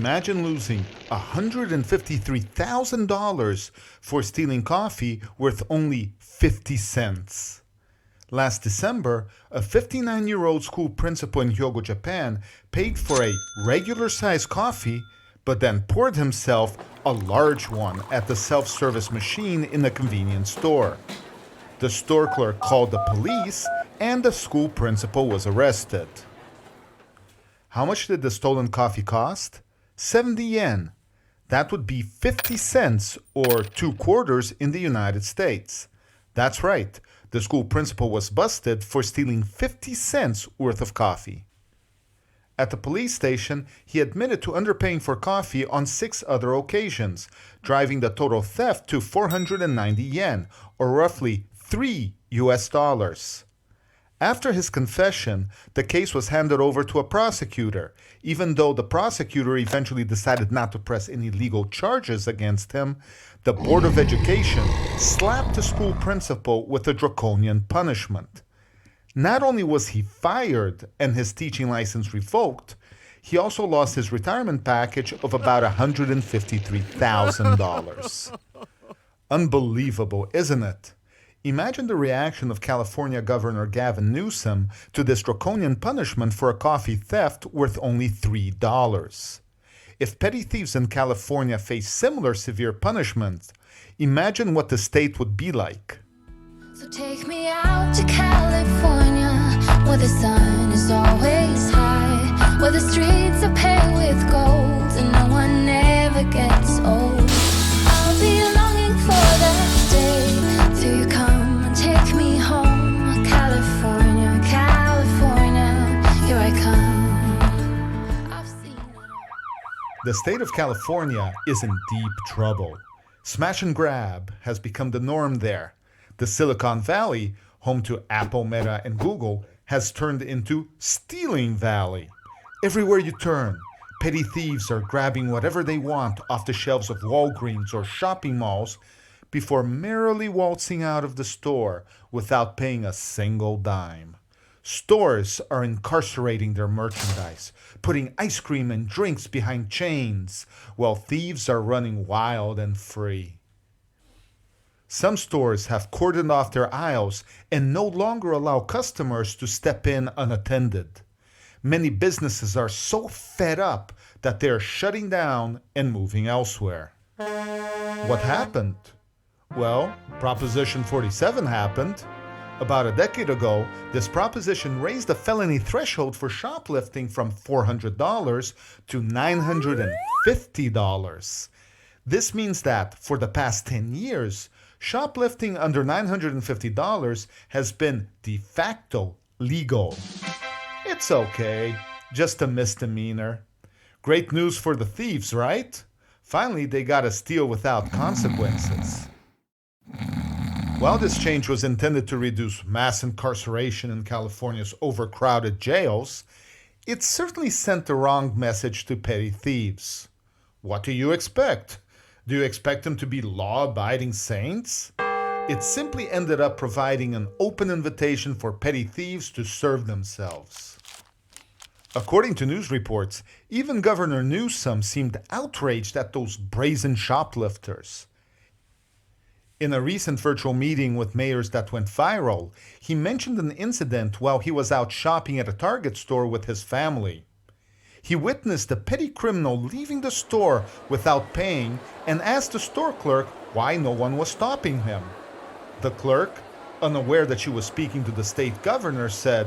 Imagine losing $153,000 for stealing coffee worth only 50 cents. Last December, a 59-year-old school principal in Hyogo, Japan, paid for a regular-sized coffee, but then poured himself a large one at the self-service machine in a convenience store. The store clerk called the police, and the school principal was arrested. How much did the stolen coffee cost? 70 yen. That would be 50 cents or 2 quarters in the United States. That's right. The school principal was busted for stealing 50 cents worth of coffee. At the police station, he admitted to underpaying for coffee on 6 other occasions, driving the total theft to 490 yen, or roughly $3 US. After his confession, the case was handed over to a prosecutor, even though the prosecutor eventually decided not to press any legal charges against him. The Board of Education slapped the school principal with a draconian punishment. Not only was he fired and his teaching license revoked, he also lost his retirement package of about $153,000. Unbelievable, isn't it? Imagine the reaction of California Governor Gavin Newsom to this draconian punishment for a coffee theft worth only $3. If petty thieves in California face similar severe punishments, imagine what the state would be like. So take me out to California, where the sun is always high, where the streets are paved with gold and no one ever gets old. I'll be longing for that day till you come and take me home. California, California, here I come. I've seen it. The state of California is in deep trouble. Smash and grab has become the norm there. The Silicon Valley, home to Apple, Meta, and Google, has turned into Stealing Valley. Everywhere you turn, petty thieves are grabbing whatever they want off the shelves of Walgreens or shopping malls before merrily waltzing out of the store without paying a single dime. Stores are incarcerating their merchandise, putting ice cream and drinks behind chains, while thieves are running wild and free. Some stores have cordoned off their aisles and no longer allow customers to step in unattended. Many businesses are so fed up that they are shutting down and moving elsewhere. What happened? Well, Proposition 47 happened. About a decade ago, this proposition raised the felony threshold for shoplifting from $400 to $950. This means that, for the past 10 years, shoplifting under $950 has been de facto legal. It's okay, just a misdemeanor. Great news for the thieves, right? Finally, they got to steal without consequences. While this change was intended to reduce mass incarceration in California's overcrowded jails, it certainly sent the wrong message to petty thieves. What do you expect? Do you expect them to be law-abiding saints? It simply ended up providing an open invitation for petty thieves to serve themselves. According to news reports, even Governor Newsom seemed outraged at those brazen shoplifters. In a recent virtual meeting with mayors that went viral, he mentioned an incident while he was out shopping at a Target store with his family. He witnessed a petty criminal leaving the store without paying and asked the store clerk why no one was stopping him. The clerk, unaware that she was speaking to the state governor, said,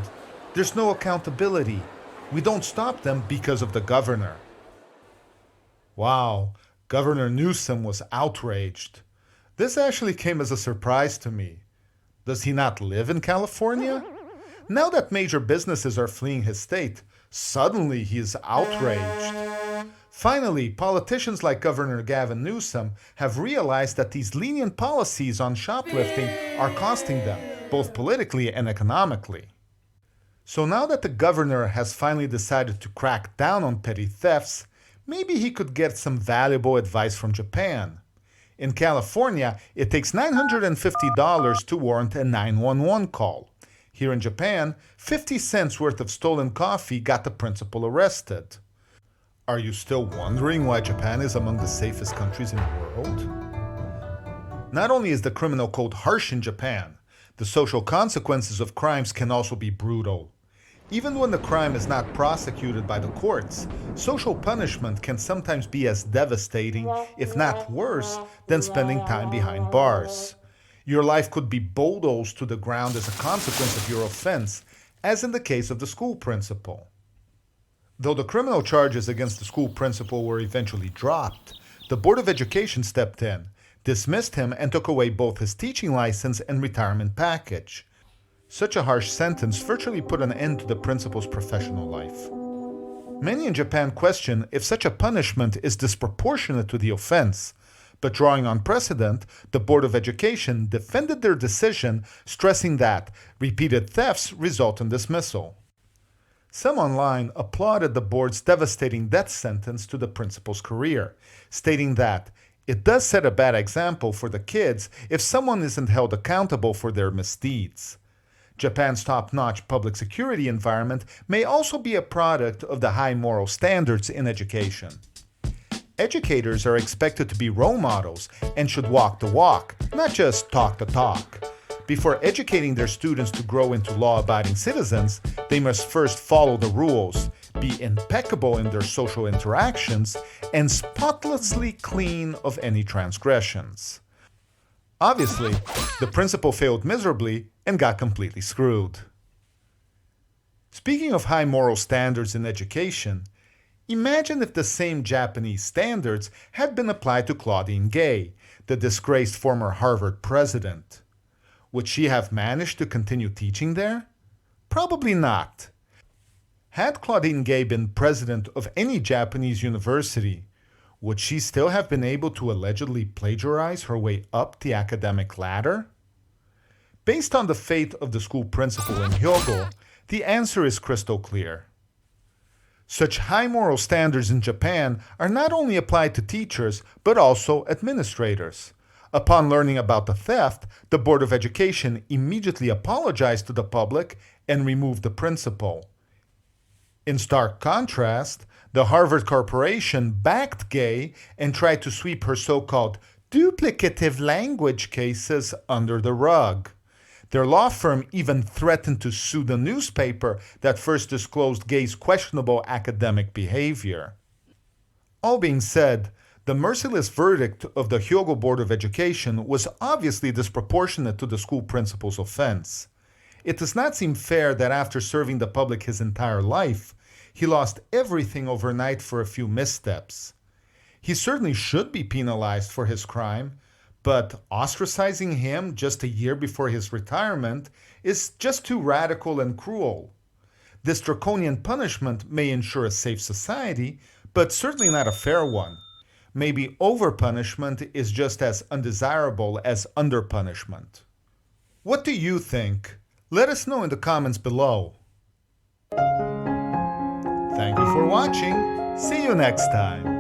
"There's no accountability. We don't stop them because of the governor." Wow, Governor Newsom was outraged. This actually came as a surprise to me. Does he not live in California? Now that major businesses are fleeing his state, suddenly he is outraged. Finally, politicians like Governor Gavin Newsom have realized that these lenient policies on shoplifting are costing them, both politically and economically. So now that the governor has finally decided to crack down on petty thefts, maybe he could get some valuable advice from Japan. In California, it takes $950 to warrant a 911 call. Here in Japan, 50 cents worth of stolen coffee got the principal arrested. Are you still wondering why Japan is among the safest countries in the world? Not only is the criminal code harsh in Japan, the social consequences of crimes can also be brutal. Even when the crime is not prosecuted by the courts, social punishment can sometimes be as devastating, if not worse, than spending time behind bars. Your life could be bulldozed to the ground as a consequence of your offense, as in the case of the school principal. Though the criminal charges against the school principal were eventually dropped, the Board of Education stepped in, dismissed him, and took away both his teaching license and retirement package. Such a harsh sentence virtually put an end to the principal's professional life. Many in Japan question if such a punishment is disproportionate to the offense, but drawing on precedent, the Board of Education defended their decision, stressing that repeated thefts result in dismissal. Some online applauded the board's devastating death sentence to the principal's career, stating that it does set a bad example for the kids if someone isn't held accountable for their misdeeds. Japan's top-notch public security environment may also be a product of the high moral standards in education. Educators are expected to be role models and should walk the walk, not just talk the talk. Before educating their students to grow into law-abiding citizens, they must first follow the rules, be impeccable in their social interactions, and spotlessly clean of any transgressions. Obviously, the principal failed miserably and got completely screwed. Speaking of high moral standards in education, imagine if the same Japanese standards had been applied to Claudine Gay, the disgraced former Harvard president. Would she have managed to continue teaching there? Probably not. Had Claudine Gay been president of any Japanese university, would she still have been able to allegedly plagiarize her way up the academic ladder? Based on the fate of the school principal in Hyogo, the answer is crystal clear. Such high moral standards in Japan are not only applied to teachers, but also administrators. Upon learning about the theft, the Board of Education immediately apologized to the public and removed the principal. In stark contrast, the Harvard Corporation backed Gay and tried to sweep her so-called duplicative language cases under the rug. Their law firm even threatened to sue the newspaper that first disclosed Gay's questionable academic behavior. All being said, the merciless verdict of the Hyogo Board of Education was obviously disproportionate to the school principal's offense. It does not seem fair that after serving the public his entire life, he lost everything overnight for a few missteps. He certainly should be penalized for his crime, but ostracizing him just a year before his retirement is just too radical and cruel. This draconian punishment may ensure a safe society, but certainly not a fair one. Maybe over-punishment is just as undesirable as under-punishment. What do you think? Let us know in the comments below. Thank you for watching. See you next time.